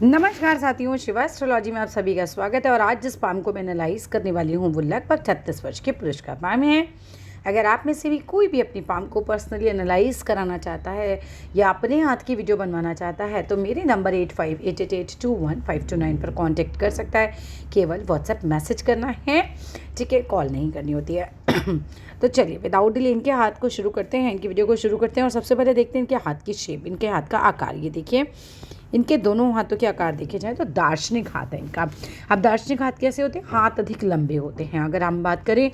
नमस्कार साथियों, शिवा एस्ट्रोलॉजी में आप सभी का स्वागत है। और आज जिस पाम को मैं एनालाइज करने वाली हूँ वो लगभग 36 वर्ष के पुरुष का पाम है। अगर आप में से भी कोई भी अपनी पाम को पर्सनली एनालाइज कराना चाहता है या अपने हाथ की वीडियो बनवाना चाहता है तो मेरे नंबर 8588821529 पर कांटेक्ट कर सकता है। केवल व्हाट्सएप मैसेज करना है, ठीक है, कॉल नहीं करनी होती है। तो चलिए विदाउट डिले इनके हाथ को शुरू करते हैं, इनकी वीडियो को शुरू करते हैं। और सबसे पहले देखते हैं इनके हाथ की शेप, इनके हाथ का आकार। ये देखिए, इनके दोनों हाथों के आकार देखे जाए तो दार्शनिक हाथ है इनका। अब दार्शनिक हाथ कैसे होते हैं? हाथ अधिक लंबे होते हैं। अगर हम बात करें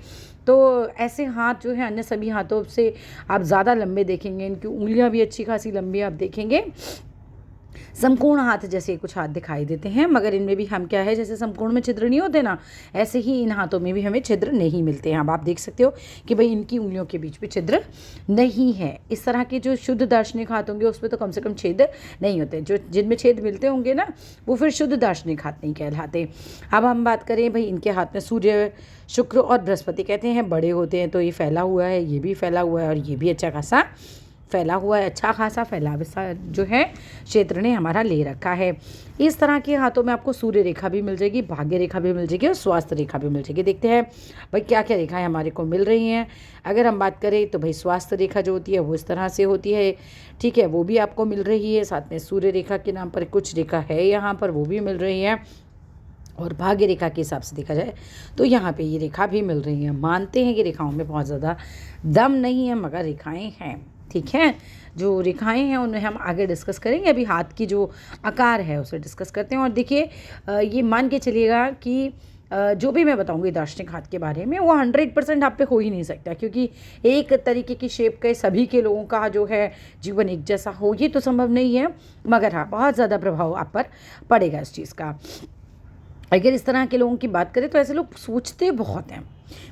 तो ऐसे हाथ जो है अन्य सभी हाथों से आप ज़्यादा लंबे देखेंगे। इनकी उंगलियां भी अच्छी खासी लंबी आप देखेंगे। समकोण हाथ जैसे कुछ हाथ दिखाई देते हैं, मगर इनमें भी हम क्या है, जैसे समकोण में छिद्र नहीं होते ना, ऐसे ही इन हाथों में भी हमें छिद्र नहीं मिलते हैं। अब आप देख सकते हो कि भाई इनकी उंगलियों के बीच में छिद्र नहीं है। इस तरह के जो शुद्ध दार्शनिक हाथ होंगे उसमें तो कम से कम छेद नहीं होते। जो जिनमें छेद मिलते होंगे ना वो फिर शुद्ध दार्शनिक हाथ नहीं कहलाते। अब हम बात करें भाई इनके हाथ में सूर्य, शुक्र और बृहस्पति कहते हैं बड़े होते हैं, तो ये फैला हुआ है, ये भी फैला हुआ है और ये भी अच्छा खासा फैला हुआ है। अच्छा खासा फैलाव जो है क्षेत्र ने हमारा ले रखा है। इस तरह के हाथों में आपको सूर्य रेखा भी मिल जाएगी, भाग्य रेखा भी मिल जाएगी और स्वास्थ्य रेखा भी मिल जाएगी। देखते हैं भाई क्या क्या रेखाएं हमारे को मिल रही हैं। अगर हम बात करें तो भाई स्वास्थ्य रेखा जो होती है वो इस तरह से होती है, ठीक है, वो भी आपको मिल रही है। साथ में सूर्य रेखा के नाम पर कुछ रेखा है यहाँ पर, वो भी मिल रही है। और भाग्य रेखा के हिसाब से देखा जाए तो यहाँ पे ये रेखा भी मिल रही है। मानते हैं कि रेखाओं में बहुत ज़्यादा दम नहीं है, मगर रेखाएं हैं, ठीक है। जो रेखाएं हैं उन्हें हम आगे डिस्कस करेंगे। अभी हाथ की जो आकार है उसे डिस्कस करते हैं। और देखिए ये मान के चलिएगा कि जो भी मैं बताऊंगी दार्शनिक हाथ के बारे में वो 100% आप पे हो ही नहीं सकता, क्योंकि एक तरीके की शेप के सभी के लोगों का जो है जीवन एक जैसा हो ये तो संभव नहीं है। मगर हाँ, बहुत ज़्यादा प्रभाव आप पर पड़ेगा इस चीज़ का। अगर इस तरह के लोगों की बात करें तो ऐसे लोग सोचते बहुत हैं।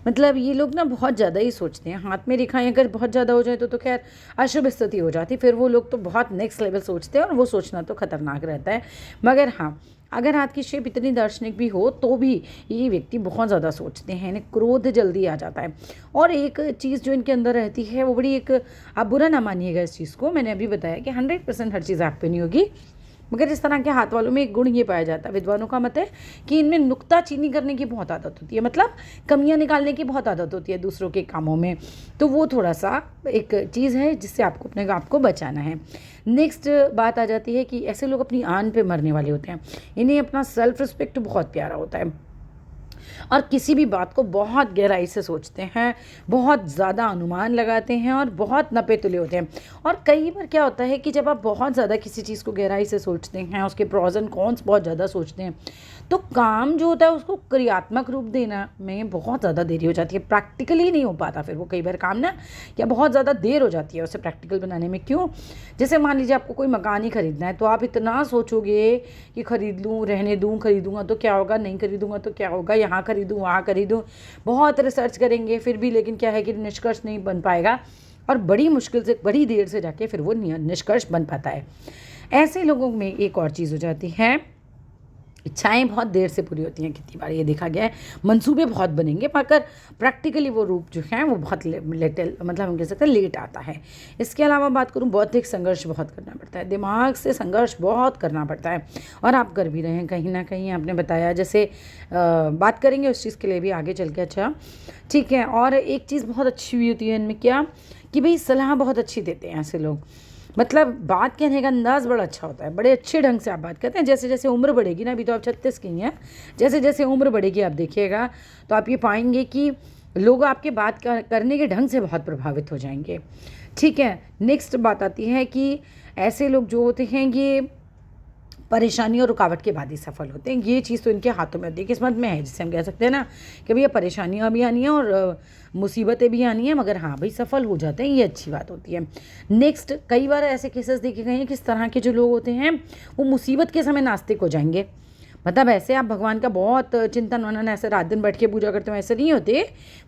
मतलब ये लोग ना बहुत ज़्यादा ही सोचते हैं। हाथ में रेखाएं अगर बहुत ज़्यादा हो जाए तो खैर अशुभ स्थिति हो जाती। फिर वो लोग तो बहुत नेक्स्ट लेवल सोचते हैं और वो सोचना तो खतरनाक रहता है। मगर हाँ, अगर हाथ की शेप इतनी दार्शनिक भी हो तो भी ये व्यक्ति बहुत ज़्यादा सोचते हैं, इन्हें क्रोध जल्दी आ जाता है। और एक चीज़ जो इनके अंदर रहती है वो बड़ी एक, आप बुरा ना मानिएगा इस चीज़ को, मैंने अभी बताया कि 100% हर चीज़ आप पे नहीं होगी, मगर इस तरह के हाथ वालों में एक गुण ये पाया जाता है, विद्वानों का मत है कि इनमें नुक्ताचीनी करने की बहुत आदत होती है। मतलब कमियां निकालने की बहुत आदत होती है दूसरों के कामों में। तो वो थोड़ा सा एक चीज़ है जिससे आपको अपने आप को बचाना है। नेक्स्ट बात आ जाती है कि ऐसे लोग अपनी आन पे मरने वाले होते हैं। इन्हें अपना सेल्फ रिस्पेक्ट बहुत प्यारा होता है और किसी भी बात को बहुत गहराई से सोचते हैं, बहुत ज़्यादा अनुमान लगाते हैं और बहुत नपे तुले होते हैं। और कई बार क्या होता है कि जब आप बहुत ज़्यादा किसी चीज़ को गहराई से सोचते हैं, उसके प्रॉज एंड कॉन्स बहुत ज़्यादा सोचते हैं, तो काम जो होता है उसको क्रियात्मक रूप देना में बहुत ज़्यादा देरी हो जाती है। प्रैक्टिकली नहीं हो पाता फिर वो कई बार काम ना, या बहुत ज़्यादा देर हो जाती है उसे प्रैक्टिकल बनाने में। क्यों? जैसे मान लीजिए आपको कोई मकान ही खरीदना है तो आप इतना सोचोगे कि खरीद लूँ, रहने दूँ, खरीदूँगा तो क्या होगा, नहीं खरीदूँगा तो क्या होगा, यहाँ खरीदूँ, वहाँ खरीदूँ, बहुत रिसर्च करेंगे फिर भी, लेकिन क्या है कि निष्कर्ष नहीं बन पाएगा और बड़ी मुश्किल से, बड़ी देर से जाके फिर वो निष्कर्ष बन पाता है। ऐसे लोगों में एक और चीज़ हो जाती है, इच्छाएं बहुत देर से पूरी होती हैं। कितनी बार ये देखा गया है, मंसूबे बहुत बनेंगे मगर प्रैक्टिकली वो रूप जो है वो बहुत लेटल, मतलब हम कह सकते हैं लेट आता है। इसके अलावा बात करूँ, बौद्धिक संघर्ष बहुत करना पड़ता है, दिमाग से संघर्ष बहुत करना पड़ता है और आप कर भी रहे हैं कहीं ना कहीं। आपने बताया, जैसे बात करेंगे उस चीज़ के लिए भी आगे चल के, अच्छा ठीक है। और एक चीज़ बहुत अच्छी हुई होती है इनमें, क्या कि भाई सलाह बहुत अच्छी देते हैं ऐसे लोग। मतलब बात कहने का अंदाज़ बड़ा अच्छा होता है, बड़े अच्छे ढंग से आप बात करते हैं। जैसे जैसे उम्र बढ़ेगी ना, अभी तो आप 36 की हैं, जैसे जैसे उम्र बढ़ेगी आप देखिएगा तो आप ये पाएंगे कि लोग आपके बात करने के ढंग से बहुत प्रभावित हो जाएंगे, ठीक है। नेक्स्ट बात आती है कि ऐसे लोग जो होते हैं ये परेशानी और रुकावट के बाद ही सफल होते हैं। ये चीज़ तो इनके हाथों में होती है, किस्मत में है, जिससे हम कह सकते हैं ना कि भैया परेशानियाँ भी आनी हैं और मुसीबतें भी आनी हैं, मगर हाँ भाई सफल हो जाते हैं, ये अच्छी बात होती है। नेक्स्ट, कई बार ऐसे केसेस देखे गए हैं किस तरह के जो लोग होते हैं वो मुसीबत के समय नास्तिक हो जाएंगे। मतलब ऐसे आप भगवान का बहुत चिंतन मनन ऐसे रात दिन बैठ के पूजा करते हो ऐसे नहीं होते,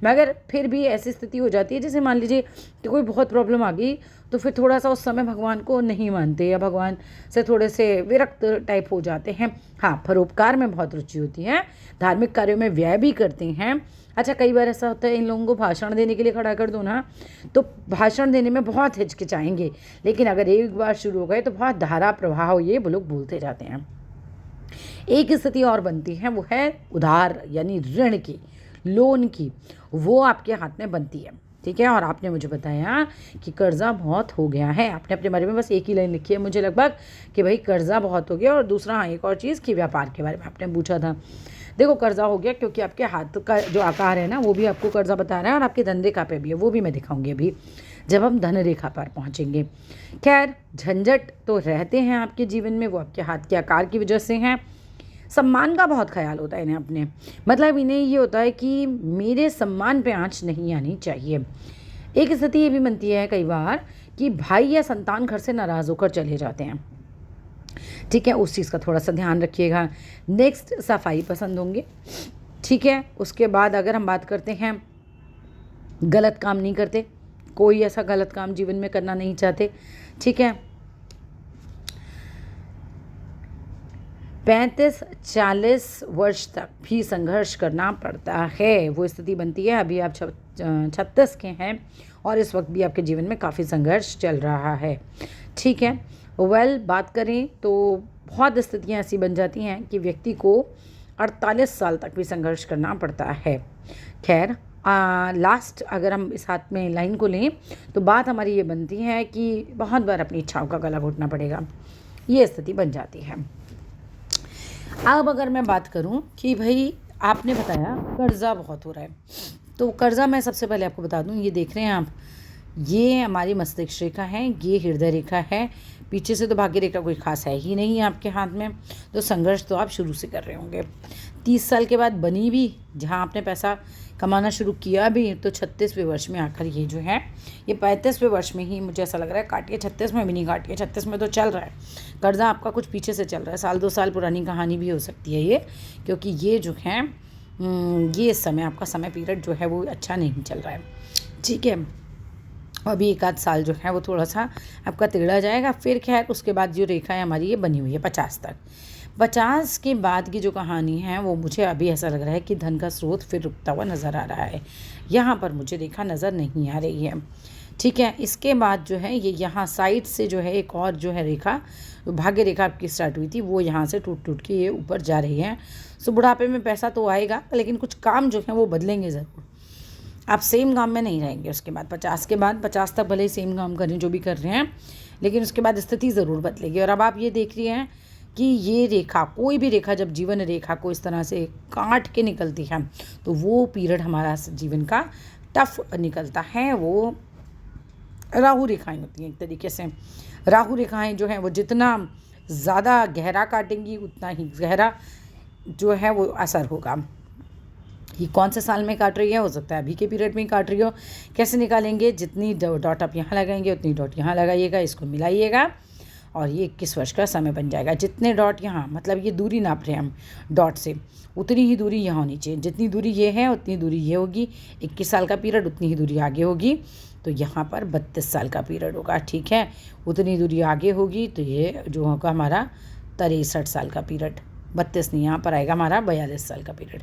मगर फिर भी ऐसी स्थिति हो जाती है, जैसे मान लीजिए कि कोई बहुत प्रॉब्लम आ गई तो फिर थोड़ा सा उस समय भगवान को नहीं मानते या भगवान से थोड़े से विरक्त टाइप हो जाते हैं। हाँ, परोपकार में बहुत रुचि होती है, धार्मिक कार्यों में व्यय भी करते हैं। अच्छा, कई बार ऐसा होता है इन लोगों को भाषण देने के लिए खड़ा कर दो ना तो भाषण देने में बहुत हिचकिचाएंगे, लेकिन अगर एक बार शुरू हो गए तो बहुत धारा प्रवाह ये वो लोग बोलते जाते हैं। एक स्थिति और बनती है, वो है उधार यानी ऋण की, लोन की, वो आपके हाथ में बनती है। ठीक है, और आपने मुझे बताया कि कर्जा बहुत हो गया है। आपने अपने बारे में बस एक ही लाइन लिखी है मुझे लगभग कि भाई कर्जा बहुत हो गया, और दूसरा हाँ एक और चीज़ कि व्यापार के बारे में आपने पूछा था। देखो कर्जा हो गया क्योंकि आपके हाथ का जो आकार है ना वो भी आपको कर्जा बता रहा है, और आपकी धन रेखा पे भी है, वो भी मैं दिखाऊंगी अभी जब हम धन रेखा पर पहुंचेंगे। खैर झंझट तो रहते हैं आपके जीवन में, वो आपके हाथ के आकार की वजह से हैं। सम्मान का बहुत ख्याल होता है इन्हें अपने, मतलब इन्हें ये होता है कि मेरे सम्मान पे आँच नहीं आनी चाहिए। एक स्थिति ये भी बनती है कई बार कि भाई या संतान घर से नाराज़ होकर चले जाते हैं। ठीक है, उस चीज़ का थोड़ा सा ध्यान रखिएगा। नेक्स्ट सफाई पसंद होंगे। ठीक है, उसके बाद अगर हम बात करते हैं गलत काम नहीं करते, कोई ऐसा गलत काम जीवन में करना नहीं चाहते। ठीक है, 35-40 वर्ष तक भी संघर्ष करना पड़ता है, वो स्थिति बनती है। अभी आप 36 के हैं और इस वक्त भी आपके जीवन में काफ़ी संघर्ष चल रहा है। ठीक है, बात करें तो बहुत स्थितियाँ ऐसी बन जाती हैं कि व्यक्ति को 48 साल तक भी संघर्ष करना पड़ता है। खैर लास्ट अगर हम इस हाथ में लाइन को लें तो बात हमारी ये बनती है कि बहुत बार अपनी इच्छाओं का गला घोटना पड़ेगा, ये स्थिति बन जाती है। अब अगर मैं बात करूं कि भाई आपने बताया कर्जा बहुत हो रहा है, तो कर्जा मैं सबसे पहले आपको बता दूं, ये देख रहे हैं आप, ये हमारी मस्तिष्क रेखा है, ये हृदय रेखा है, पीछे से तो भाग्य रेखा कोई खास है ही नहीं है आपके हाथ में, तो संघर्ष तो आप शुरू से कर रहे होंगे। 30 साल के बाद बनी भी, जहाँ आपने पैसा कमाना शुरू किया भी, तो 36वें वर्ष में आकर ये जो है ये 35वें वर्ष में ही मुझे ऐसा लग रहा है काटिए, 36 में भी नहीं काटिए, 36 में तो चल रहा है कर्जा आपका, कुछ पीछे से चल रहा है, 1-2 साल पुरानी कहानी भी हो सकती है ये, क्योंकि ये जो है ये समय आपका समय पीरियड जो है वो अच्छा नहीं चल रहा है। ठीक है, अभी 1-8 साल जो है वो थोड़ा सा आपका टेढ़ा जाएगा, फिर खैर उसके बाद जो रेखा है हमारी ये बनी हुई है 50 तक। 50 के बाद की जो कहानी है वो मुझे अभी ऐसा लग रहा है कि धन का स्रोत फिर रुकता हुआ नज़र आ रहा है, यहाँ पर मुझे रेखा नज़र नहीं आ रही है। ठीक है, इसके बाद जो है ये यहाँ साइड से जो है एक और जो है रेखा, भाग्य रेखा आपकी स्टार्ट हुई थी, वो यहाँ से टूट टूट के ये ऊपर जा रही है। सो बुढ़ापे में पैसा तो आएगा, लेकिन कुछ काम जो है वो बदलेंगे ज़रूर, आप सेम काम में नहीं रहेंगे। उसके बाद 50 के बाद 50 तक भले ही सेम काम करें जो भी कर रहे हैं, लेकिन उसके बाद स्थिति ज़रूर बदलेगी। और अब आप ये देख रही हैं कि ये रेखा, कोई भी रेखा जब जीवन रेखा को इस तरह से काट के निकलती है तो वो पीरियड हमारा जीवन का टफ निकलता है। वो राहु रेखाएं होती हैं एक तरीके से। राहु रेखाएं जो हैं वो जितना ज़्यादा गहरा काटेंगी उतना ही गहरा जो है वो असर होगा। ये कौन से साल में काट रही है, हो सकता है अभी के पीरियड में ही काट रही हो। कैसे निकालेंगे, जितनी डॉट आप यहाँ लगाएंगे उतनी डॉट यहाँ लगाइएगा, इसको मिलाइएगा और ये 21 वर्ष का समय बन जाएगा। जितने डॉट यहाँ, मतलब ये दूरी नाप रहे हैं हम डॉट से, उतनी ही दूरी यहाँ होनी चाहिए। जितनी दूरी ये है उतनी दूरी ये होगी। 21 साल का पीरियड, उतनी ही दूरी आगे होगी, तो यहाँ पर 32 साल का पीरियड होगा। ठीक है, उतनी दूरी आगे होगी तो ये जो होगा हमारा 63 साल का पीरियड, 32 नहीं, यहाँ पर आएगा हमारा 42 साल का पीरियड।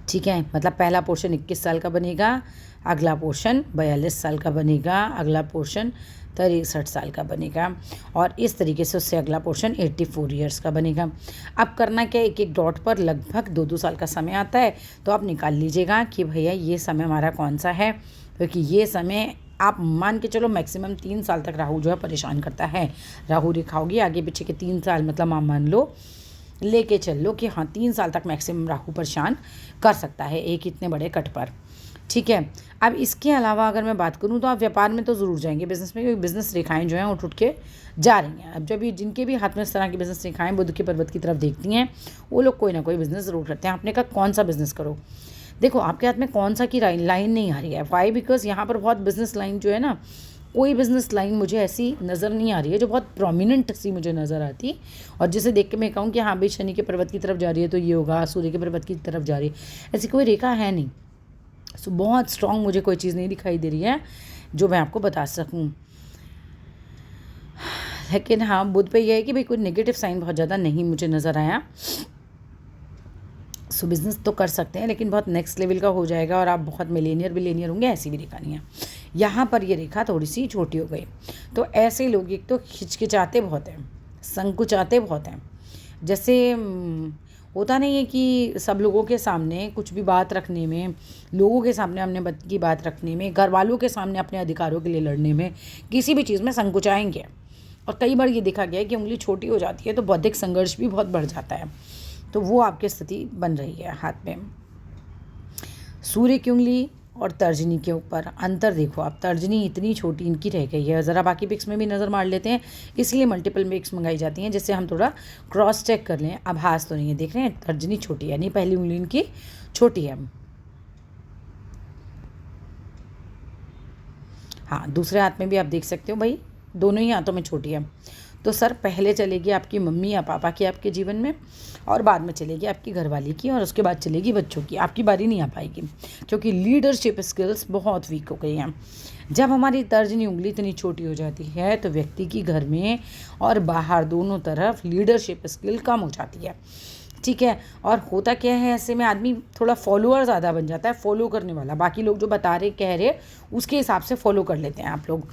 ठीक है, मतलब पहला पोर्शन 21 साल का बनेगा, अगला पोर्शन 42 साल का बनेगा, अगला पोर्शन 63 साल का बनेगा, और इस तरीके से उससे अगला पोर्शन 84 ईयर्स का बनेगा। अब करना क्या, एक एक डॉट पर लगभग 2-2 साल का समय आता है, तो आप निकाल लीजिएगा कि भैया ये समय हमारा कौन सा है, क्योंकि ये समय आप मान के चलो मैक्सिमम 3 साल तक राहु जो है परेशान करता है। राहु रेखा होगी आगे पीछे के 3 साल, मतलब आप मान लो लेके चल लो कि हाँ 3 साल तक मैक्सिमम राहु परेशान कर सकता है एक इतने बड़े कट पर। ठीक है, अब इसके अलावा अगर मैं बात करूं तो आप व्यापार में तो ज़रूर जाएंगे, बिज़नेस में, क्योंकि बिज़नेस रेखाएं जो हैं उठ उठ के जा रही हैं। अब जब भी जिनके भी हाथ में इस तरह की बिज़नेस रेखाएं बुध के पर्वत की तरफ देखती हैं, वो लोग कोई ना कोई बिज़नेस ज़रूर करते हैं। आपने कहा कौन सा बिज़नेस करो, देखो आपके हाथ में कौन सा की लाइन नहीं आ रही है। वाई, बिकॉज यहाँ पर बहुत बिज़नेस लाइन जो है ना, कोई बिज़नेस लाइन मुझे ऐसी नज़र नहीं आ रही है जो बहुत प्रोमिनेंट सी मुझे नज़र आती, और जिसे देख के मैं कहूँ कि हाँ भाई शनि के पर्वत की तरफ जा रही है तो ये होगा, सूर्य के पर्वत की तरफ जा रही है, ऐसी कोई रेखा है नहीं। सो बहुत स्ट्रॉन्ग मुझे कोई चीज़ नहीं दिखाई दे रही है जो मैं आपको बता सकूँ। लेकिन हाँ बुध पे यह है कि भाई कोई नेगेटिव साइन बहुत ज़्यादा नहीं मुझे नज़र आया। सो बिज़नेस तो कर सकते हैं, लेकिन बहुत नेक्स्ट लेवल का हो जाएगा और आप बहुत मिलेनियर होंगे, ऐसी भी रेखा नहीं है। यहाँ पर ये रेखा थोड़ी सी छोटी हो गई, तो ऐसे लोग एक तो हिचकिचाते बहुत हैं, संकुचाते बहुत हैं, जैसे होता नहीं है कि सब लोगों के सामने कुछ भी बात रखने में, लोगों के सामने अपने की बात रखने में, घर वालों के सामने अपने अधिकारों के लिए लड़ने में, किसी भी चीज़ में संकुचाएंगे। और कई बार ये देखा गया है कि उंगली छोटी हो जाती है तो बौद्धिक संघर्ष भी बहुत बढ़ जाता है। तो वो आपकी स्थिति बन रही है हाथ में। सूर्य की उंगली और तर्जनी के ऊपर अंतर देखो आप, तर्जनी इतनी छोटी इनकी रह गई है। ज़रा बाकी पिक्स में भी नज़र मार लेते हैं, इसलिए मल्टीपल पिक्स मंगाई जाती हैं जिससे हम थोड़ा क्रॉस चेक कर लें। आभास तो नहीं है, देख रहे हैं तर्जनी छोटी है, यानी पहली उंगली इनकी छोटी है। हाँ, दूसरे हाथ में भी आप देख सकते हो भाई, दोनों ही हाथों में छोटी है। तो सर पहले चलेगी आपकी मम्मी या पापा की आपके जीवन में, और बाद में चलेगी आपकी घरवाली की, और उसके बाद चलेगी बच्चों की। आपकी बारी नहीं आ पाएगी क्योंकि लीडरशिप स्किल्स बहुत वीक हो गई हैं। जब हमारी तर्जनी उंगली इतनी छोटी हो जाती है तो व्यक्ति की घर में और बाहर दोनों तरफ लीडरशिप स्किल कम हो जाती है। ठीक है, और होता क्या है, ऐसे में आदमी थोड़ा फॉलोअर ज़्यादा बन जाता है, फॉलो करने वाला। बाकी लोग जो बता रहे कह रहे उसके हिसाब से फॉलो कर लेते हैं आप लोग।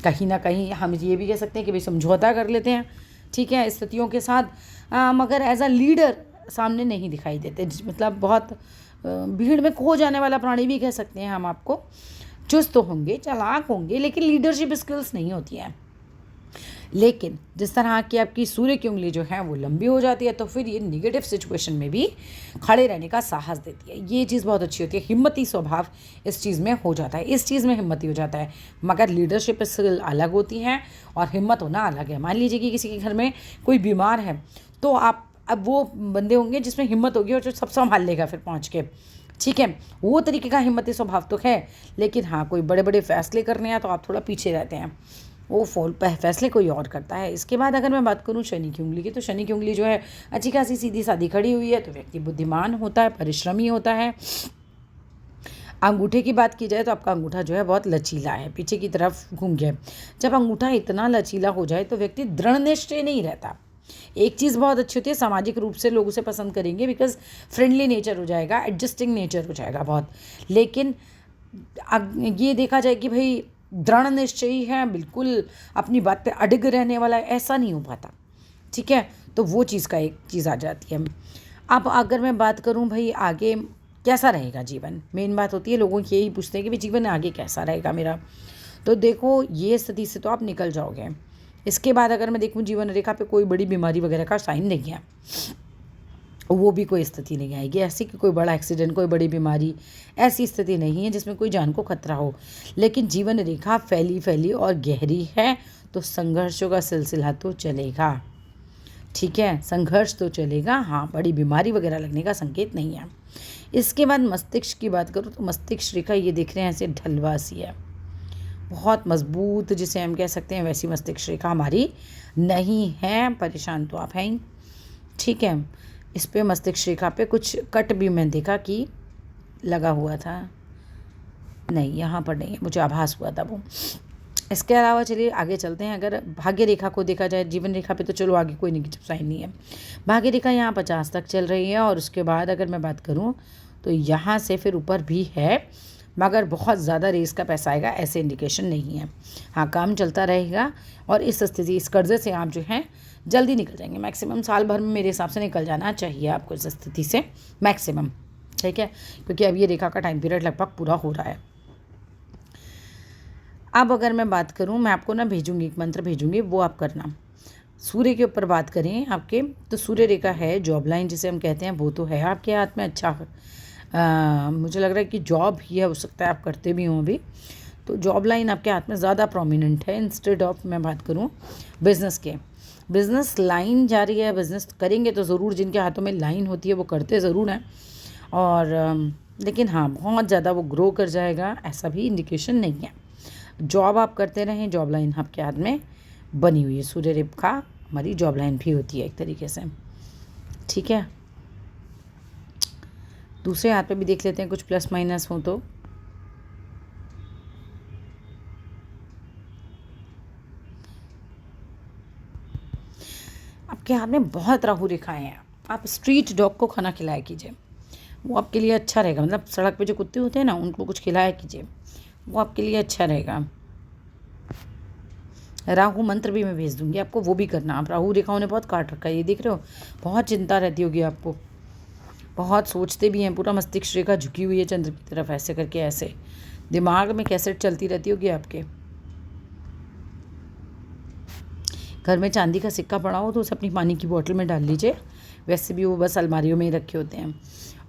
कहीं ना कहीं हम ये भी कह सकते हैं कि भाई समझौता कर लेते हैं, ठीक है, स्थितियों के साथ, मगर एज अ लीडर सामने नहीं दिखाई देते। मतलब बहुत भीड़ में खो जाने वाला प्राणी भी कह सकते हैं हम आपको। चुस्त तो होंगे, चालाक होंगे, लेकिन लीडरशिप स्किल्स नहीं होती हैं। लेकिन जिस तरह की आपकी सूर्य की उंगली जो है वो लंबी हो जाती है तो फिर ये निगेटिव सिचुएशन में भी खड़े रहने का साहस देती है। ये चीज़ बहुत अच्छी होती है। हिम्मती स्वभाव इस चीज़ में हो जाता है, इस चीज़ में हिम्मती हो जाता है, मगर लीडरशिप स्किल अलग होती हैं और हिम्मत होना अलग है। मान लीजिए कि किसी के घर में कोई बीमार है तो आप अब वो बंदे होंगे जिसमें हिम्मत होगी और जो सब संभाल लेगा फिर पहुँच के, ठीक है, वो तरीके का हिम्मती स्वभाव तो है। लेकिन हाँ, कोई बड़े बड़े फैसले करने हैं तो आप थोड़ा पीछे रहते हैं, वो फैसले कोई और करता है। इसके बाद अगर मैं बात करूं शनि की उंगली की, तो शनि की उंगली जो है अच्छी खासी सीधी सादी खड़ी हुई है, तो व्यक्ति बुद्धिमान होता है, परिश्रमी होता है। अंगूठे की बात की जाए तो आपका अंगूठा जो है बहुत लचीला है, पीछे की तरफ घूम गया। जब अंगूठा इतना लचीला हो जाए तो व्यक्ति दृढ़ निश्चय नहीं रहता। एक चीज़ बहुत अच्छी होती है, सामाजिक रूप से लोग उसे पसंद करेंगे, बिकॉज फ्रेंडली नेचर हो जाएगा, एडजस्टिंग नेचर हो जाएगा बहुत। लेकिन ये देखा जाए कि भाई दृढ़ निश्चयी है, बिल्कुल अपनी बात पे अडिग रहने वाला है, ऐसा नहीं हो पाता, ठीक है। तो वो चीज़ का एक चीज़ आ जाती है। अब अगर मैं बात करूं भाई आगे कैसा रहेगा जीवन, मेन बात होती है, लोगों की यही पूछते हैं कि भाई जीवन आगे कैसा रहेगा मेरा। तो देखो ये स्थिति से तो आप निकल जाओगे। इसके बाद अगर मैं देखूं जीवन रेखा पे कोई बड़ी बीमारी वगैरह का साइन नहीं है, वो भी कोई स्थिति नहीं आएगी ऐसी कि कोई बड़ा एक्सीडेंट, कोई बड़ी बीमारी, ऐसी स्थिति नहीं है जिसमें कोई जान को खतरा हो। लेकिन जीवन रेखा फैली और गहरी है तो संघर्षों का सिलसिला तो चलेगा, ठीक है, संघर्ष तो चलेगा। हाँ, बड़ी बीमारी वगैरह लगने का संकेत नहीं है। इसके बाद मस्तिष्क की बात करूँ तो मस्तिष्क रेखा ये दिख रहे हैं ऐसे ढलवा सी है, बहुत मजबूत जिसे हम कह सकते हैं, वैसी मस्तिष्क रेखा हमारी नहीं है। परेशान तो आप हैं ही, ठीक है। इस पे मस्तिष्क रेखा पे कुछ कट भी मैं देखा कि लगा हुआ था, नहीं यहाँ पर नहीं है, मुझे आभास हुआ था वो। इसके अलावा चलिए आगे चलते हैं। अगर भाग्य रेखा को देखा जाए, जीवन रेखा पे तो चलो आगे कोई नेगेटिव साइन नहीं है, भाग्य रेखा यहाँ 50 तक चल रही है। और उसके बाद अगर मैं बात करूँ तो यहाँ से फिर ऊपर भी है, मगर बहुत ज़्यादा रेस का पैसा आएगा ऐसे इंडिकेशन नहीं है। हाँ, काम चलता रहेगा और इस स्थिति, इस कर्जे से आप जो हैं जल्दी निकल जाएंगे। मैक्सिमम साल भर में मेरे हिसाब से निकल जाना चाहिए आपको इस स्थिति से, मैक्सिमम, ठीक है, क्योंकि अब ये रेखा का टाइम पीरियड लगभग पूरा हो रहा है। अब अगर मैं बात करूं, मैं आपको ना भेजूंगी, एक मंत्र भेजूंगी, वो आप करना। सूर्य के ऊपर बात करें आपके, तो सूर्य रेखा है, जॉब लाइन जिसे हम कहते हैं वो तो है आपके हाथ में। अच्छा, मुझे लग रहा है कि जॉब ही है, हो सकता है आप करते भी हों अभी, तो जॉब लाइन आपके हाथ में ज़्यादा प्रोमिनेंट है। इंस्टेड ऑफ मैं बात करूं बिज़नेस के, बिज़नेस लाइन जा रही है, बिज़नेस करेंगे तो ज़रूर, जिनके हाथों में लाइन होती है वो करते ज़रूर हैं। और लेकिन हाँ, बहुत ज़्यादा वो ग्रो कर जाएगा ऐसा भी इंडिकेशन नहीं है। जॉब आप करते रहें, जॉब लाइन आपके हाथ में बनी हुई है। सूर्य रेखा हमारी जॉब लाइन भी होती है एक तरीके से, ठीक है। दूसरे हाथ पे भी देख लेते हैं कुछ प्लस माइनस हो तो। आपके हाथ में बहुत राहु रेखाएं हैं। आप स्ट्रीट डॉग को खाना खिलाया कीजिए, वो आपके लिए अच्छा रहेगा। मतलब सड़क पे जो कुत्ते होते हैं ना, उनको कुछ खिलाया कीजिए, वो आपके लिए अच्छा रहेगा। राहु मंत्र भी मैं भेज दूंगी आपको, वो भी करना आप। राहु रेखाओं ने बहुत काट रखा है, ये देख रहे हो, बहुत चिंता रहती होगी आपको, बहुत सोचते भी हैं, पूरा मस्तिष्क रेखा झुकी हुई है चंद्र की तरफ, ऐसे करके ऐसे दिमाग में कैसेट चलती रहती होगी आपके। घर में चांदी का सिक्का पड़ा हो तो उसे अपनी पानी की बोतल में डाल लीजिए, वैसे भी वो बस अलमारियों में ही रखे होते हैं,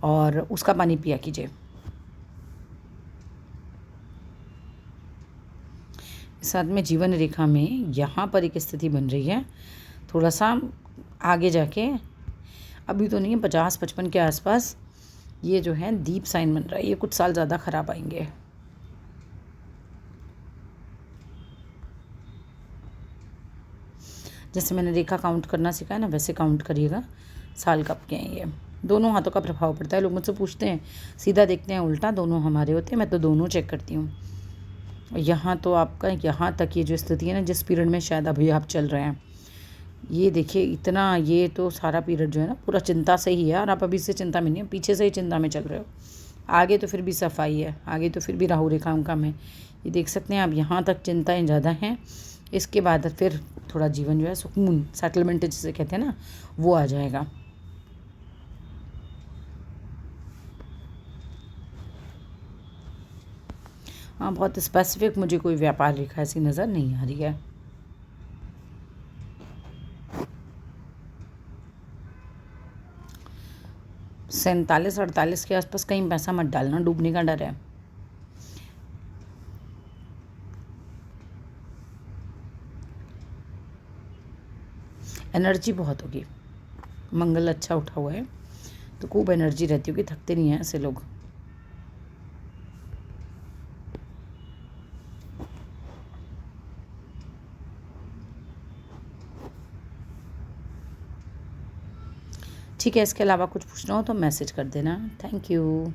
और उसका पानी पिया कीजिए। साथ में जीवन रेखा में यहाँ पर एक स्थिति बन रही है, थोड़ा सा आगे जाके, अभी तो नहीं है, 50-55 के आसपास ये जो है दीप साइन बन रहा है, ये कुछ साल ज़्यादा खराब आएंगे। जैसे मैंने रेखा काउंट करना सिखाया ना, वैसे काउंट करिएगा, साल कब के हैं ये। दोनों हाथों का प्रभाव पड़ता है। लोग मुझसे पूछते हैं, सीधा देखते हैं उल्टा, दोनों हमारे होते हैं, मैं तो दोनों चेक करती हूँ। यहाँ तो आपका यहाँ तक ये जो स्थिति है ना, जिस पीरियड में शायद अभी आप चल रहे हैं, ये देखिए इतना, ये तो सारा पीरियड जो है ना पूरा चिंता से ही है, और आप अभी से चिंता में नहीं है, पीछे से ही चिंता में चल रहे हो। आगे तो फिर भी सफाई है, आगे तो फिर भी राहु रेखाओं का में ये देख सकते हैं आप, यहाँ तक चिंताएं ज़्यादा हैं। इसके बाद फिर थोड़ा जीवन जो है सुकून, सेटलमेंट जिसे कहते हैं ना, वो आ जाएगा। हाँ, बहुत स्पेसिफिक मुझे कोई व्यापार रेखा ऐसी नज़र नहीं आ रही है। सैंतालीस 48 के आसपास कहीं पैसा मत डालना, डूबने का डर है। एनर्जी बहुत होगी, मंगल अच्छा उठा हुआ है तो खूब एनर्जी रहती होगी, थकते नहीं हैं ऐसे लोग। ठीक है, इसके अलावा कुछ पूछना हो तो मैसेज कर देना। Thank you.